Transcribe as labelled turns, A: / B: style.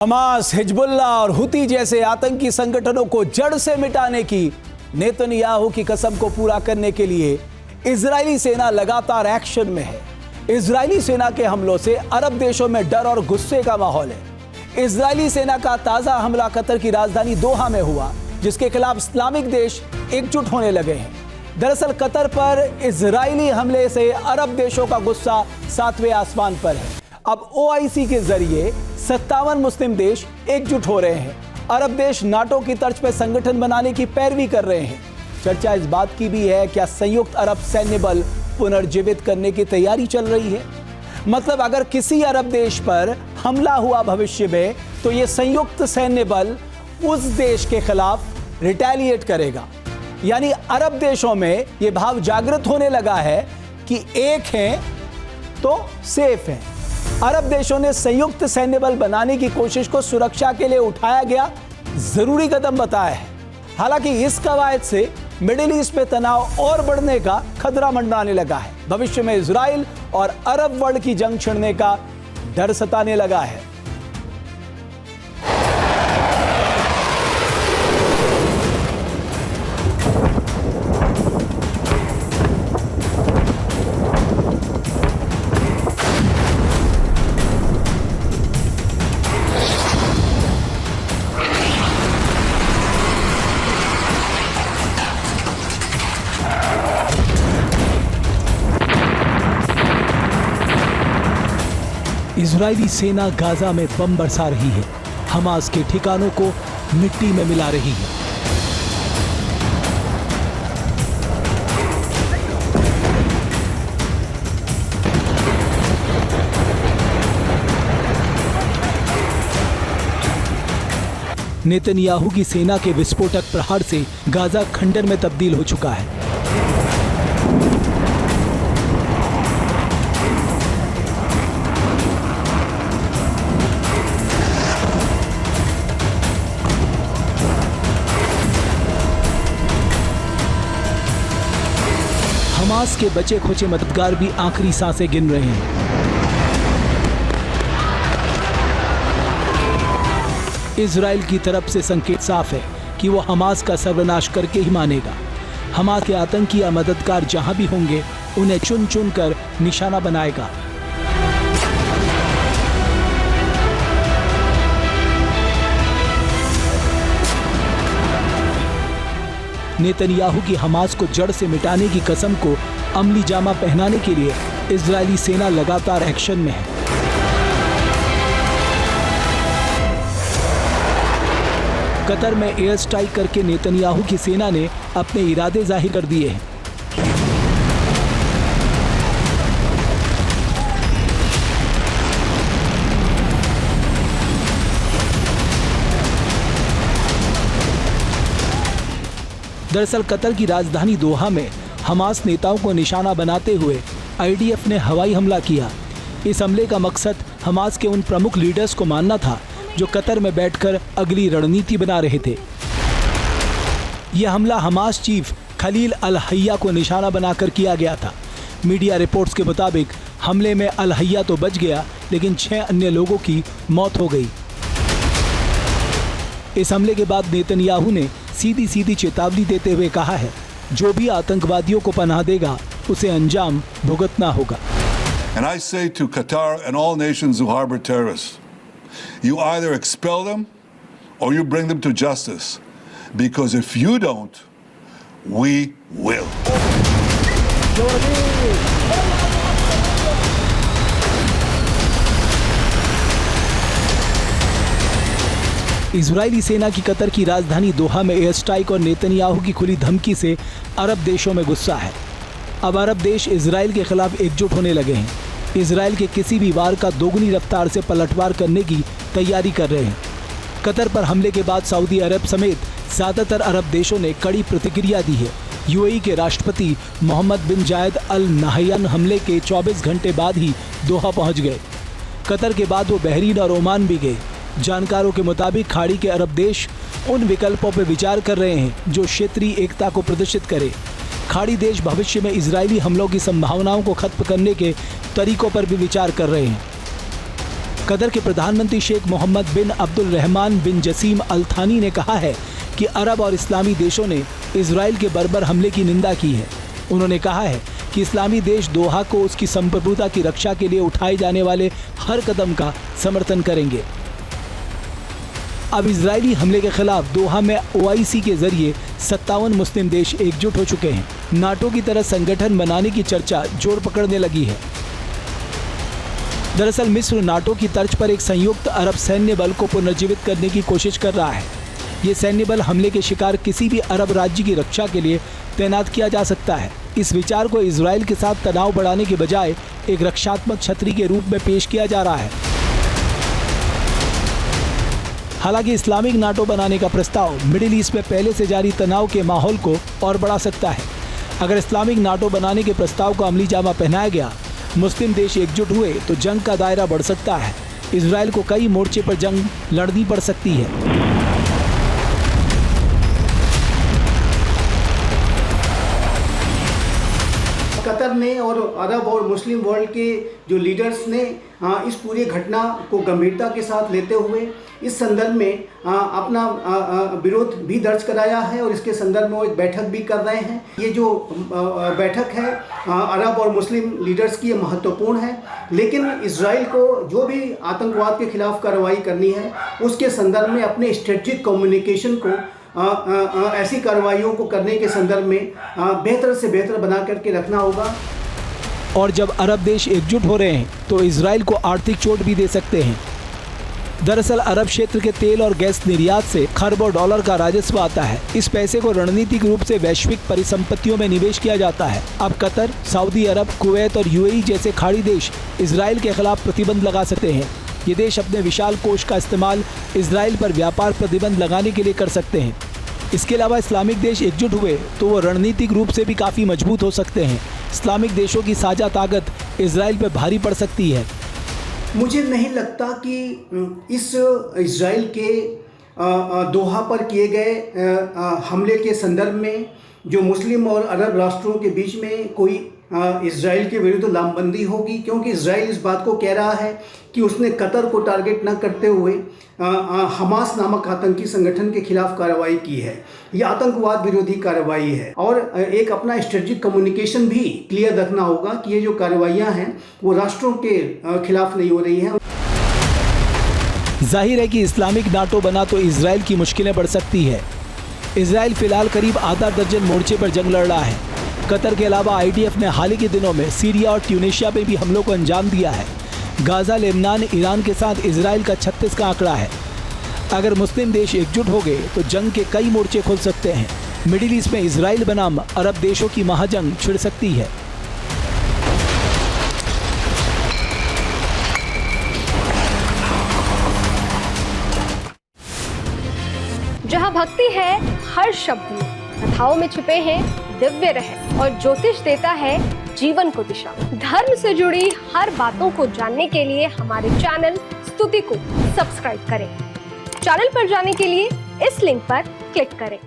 A: Hamas, Hezbollah और हुती जैसे आतंकी संगठनों को जड़ से मिटाने की नेतन्याहू की कसम को पूरा करने के लिए इजरायली सेना लगातार एक्शन में है। इजरायली सेना के हमलों से अरब देशों में डर और गुस्से का माहौल है। इजरायली सेना का ताजा हमला कतर की राजधानी दोहा में हुआ, जिसके खिलाफ इस्लामिक देश एकजुट होने लगे हैं। दरअसल कतर पर इजरायली हमले से अरब देशों का गुस्सा 7वें आसमान पर है। अब ओआईसी के जरिए 57 मुस्लिम देश एकजुट हो रहे हैं। अरब देश नाटो की तर्ज पर संगठन बनाने की पैरवी कर रहे हैं। चर्चा इस बात की भी है, क्या संयुक्त अरब सैन्य बल पुनर्जीवित करने की तैयारी चल रही है? मतलब अगर किसी अरब देश पर हमला हुआ भविष्य में, तो यह संयुक्त सैन्य बल उस देश के खिलाफ रिटेलिएट करेगा। यानी अरब देशों में यह भाव जागृत होने लगा है कि एक हैं तो सेफ हैं। अरब देशों ने संयुक्त सैन्य बल बनाने की कोशिश को सुरक्षा के लिए उठाया गया जरूरी कदम बताया है। हालांकि इस कवायद से मिडिल ईस्ट में तनाव और बढ़ने का खतरा मंडराने लगा है। भविष्य में इजराइल और अरब वर्ल्ड की जंग छिड़ने का डर सताने लगा है। इजरायली सेना गाजा में बम बरसा रही है, हमास के ठिकानों को मिट्टी में मिला रही है। नेतन्याहू की सेना के विस्फोटक प्रहार से गाजा खंडर में तब्दील हो चुका है। हमास के बचे खुचे मददगार भी आखिरी सांसें गिन रहे हैं। इजराइल की तरफ से संकेत साफ है कि वो हमास का सर्वनाश करके ही मानेगा। हमास के आतंकी या मददगार जहां भी होंगे, उन्हें चुन चुन कर निशाना बनाएगा। नेतन्याहू की हमास को जड़ से मिटाने की कसम को अमली जामा पहनाने के लिए इजरायली सेना लगातार एक्शन में है। कतर में एयर स्ट्राइक करके नेतन्याहू की सेना ने अपने इरादे जाहिर कर दिए हैं। दरअसल कतर की राजधानी दोहा में हमास नेताओं को निशाना बनाते हुए आईडीएफ ने हवाई हमला किया। इस हमले का मकसद हमास के उन प्रमुख लीडर्स को मारना था जो कतर में बैठकर अगली रणनीति बना रहे थे। यह हमला हमास चीफ खलील अल हैया को निशाना बनाकर किया गया था। मीडिया रिपोर्ट्स के मुताबिक हमले में अल हैया तो बच गया, लेकिन 6 अन्य लोगों की मौत हो गई। इस हमले के बाद नेतन्याहू ने सीधी चेतावनी देते हुए कहा है, जो भी आतंकवादियों को पनाह देगा उसे अंजाम भुगतना होगा।
B: And I say to Qatar and all nations who harbor terrorists, you either expel them or you bring them to justice, because if you don't, we will.
A: Israeli सेना की कतर की राजधानी दोहा में एयर स्ट्राइक और Netanyahu की खुली धमकी से अरब देशों में गुस्सा है। अब अरब देश इजराइल के खिलाफ एकजुट होने लगे हैं। इजराइल के किसी भी वार का दोगुनी रफ्तार से पलटवार करने की तैयारी कर रहे हैं। कतर पर हमले के बाद सऊदी अरब समेत ज़्यादातर अरब देशों ने कड़ी प्रतिक्रिया दी है। यूएई के राष्ट्रपति मोहम्मद बिन जायद अल नाहयान हमले के 24 घंटे बाद ही दोहा पहुंच गए। कतर के बाद वो बहरीन और ओमान भी गए। जानकारों के मुताबिक खाड़ी के अरब देश उन विकल्पों पर विचार कर रहे हैं जो क्षेत्रीय एकता को प्रदर्शित करे। खाड़ी देश भविष्य में इजरायली हमलों की संभावनाओं को खत्म करने के तरीकों पर भी विचार कर रहे हैं। कतर के प्रधानमंत्री शेख मोहम्मद बिन अब्दुल रहमान बिन जसीम अल थानी ने कहा है कि अरब और इस्लामी देशों ने इजराइल के बर्बर हमले की निंदा की है। उन्होंने कहा है कि इस्लामी देश दोहा को उसकी संप्रभुता की रक्षा के लिए उठाए जाने वाले हर कदम का समर्थन करेंगे। अब इजरायली हमले के खिलाफ दोहा में OIC के जरिए 57 मुस्लिम देश एकजुट हो चुके हैं। नाटो की तरह संगठन बनाने की चर्चा जोर पकड़ने लगी है। दरअसल मिस्र नाटो की तर्ज पर एक संयुक्त अरब सैन्य बल को पुनर्जीवित करने की कोशिश कर रहा है। ये सैन्य बल हमले के शिकार किसी भी अरब राज्य की रक्षा के लिए तैनात किया जा सकता है। इस विचार को इजराइल के साथ तनाव बढ़ाने के बजाय एक रक्षात्मक छतरी के रूप में पेश किया जा रहा है। हालांकि इस्लामिक नाटो बनाने का प्रस्ताव मिडिल ईस्ट में पहले से जारी तनाव के माहौल को और बढ़ा सकता है। अगर इस्लामिक नाटो बनाने के प्रस्ताव को अमली जामा पहनाया गया, मुस्लिम देश एकजुट हुए तो जंग का दायरा बढ़ सकता है। इजराइल को कई मोर्चे पर जंग लड़नी पड़ सकती है।
C: कतर ने और अरब और मुस्लिम वर्ल्ड के जो लीडर्स ने इस पूरी घटना को गंभीरता के साथ लेते हुए इस संदर्भ में अपना विरोध भी दर्ज कराया है और इसके संदर्भ में वो एक बैठक भी कर रहे हैं। ये जो बैठक है अरब और मुस्लिम लीडर्स की, ये महत्वपूर्ण है। लेकिन इजराइल को जो भी आतंकवाद के खिलाफ कार्रवाई करनी है उसके संदर्भ में अपने स्ट्रेटेजिक कम्युनिकेशन को ऐसी कार्रवाइयों को करने के संदर्भ में बेहतर से बेहतर बना करके रखना होगा।
A: और जब अरब देश एकजुट हो रहे हैं तो इजराइल को आर्थिक चोट भी दे सकते हैं। दरअसल अरब क्षेत्र के तेल और गैस निर्यात से खरबों डॉलर का राजस्व आता है। इस पैसे को रणनीतिक रूप से वैश्विक परिसंपत्तियों में निवेश किया जाता है। अब कतर, सऊदी अरब, कुवैत और UAE जैसे खाड़ी देश इजराइल के खिलाफ प्रतिबंध लगा सकते हैं। ये देश अपने विशाल कोष का इस्तेमाल इजराइल पर व्यापार प्रतिबंध लगाने के लिए कर सकते हैं। इसके अलावा इस्लामिक देश एकजुट हुए तो वो रणनीतिक रूप से भी काफ़ी मजबूत हो सकते हैं। इस्लामिक देशों की साझा ताकत इजराइल पर भारी पड़ सकती है।
C: मुझे नहीं लगता कि इस इजराइल के दोहा पर किए गए हमले के संदर्भ में जो मुस्लिम और अरब राष्ट्रों के बीच में कोई इजराइल के विरुद्ध लामबंदी होगी, क्योंकि इजराइल इस बात को कह रहा है कि उसने कतर को टारगेट न करते हुए हमास नामक आतंकी संगठन के खिलाफ कार्रवाई की है। यह आतंकवाद विरोधी कार्रवाई है और एक अपना स्ट्रेटेजिक कम्युनिकेशन भी क्लियर रखना होगा कि ये जो कार्रवाइयाँ हैं वो राष्ट्रों के खिलाफ नहीं हो रही हैं।
A: जाहिर है कि इस्लामिक नाटो बना तो इजराइल की मुश्किलें बढ़ सकती है। इजराइल फिलहाल करीब आधा दर्जन मोर्चे पर जंग लड़ रहा है। कतर के अलावा IDF ने हाल ही के दिनों में सीरिया और ट्यूनीशिया में भी हमलों को अंजाम दिया है। गाज़ा, लेबनान, ईरान के साथ इजराइल का 36 का आंकड़ा है। अगर मुस्लिम देश एकजुट हो गए तो जंग के कई मोर्चे खुल सकते हैं। मिडिल ईस्ट में इजराइल बनाम अरब देशों की महाजंग छिड़ सकती है।
D: जहां भक्ति है हर शब्द में, कथाओं में छुपे हैं दिव्य रहस्य और ज्योतिष देता है जीवन को दिशा। धर्म से जुड़ी हर बातों को जानने के लिए हमारे चैनल स्तुति को सब्सक्राइब करें। चैनल पर जाने के लिए इस लिंक पर क्लिक करें।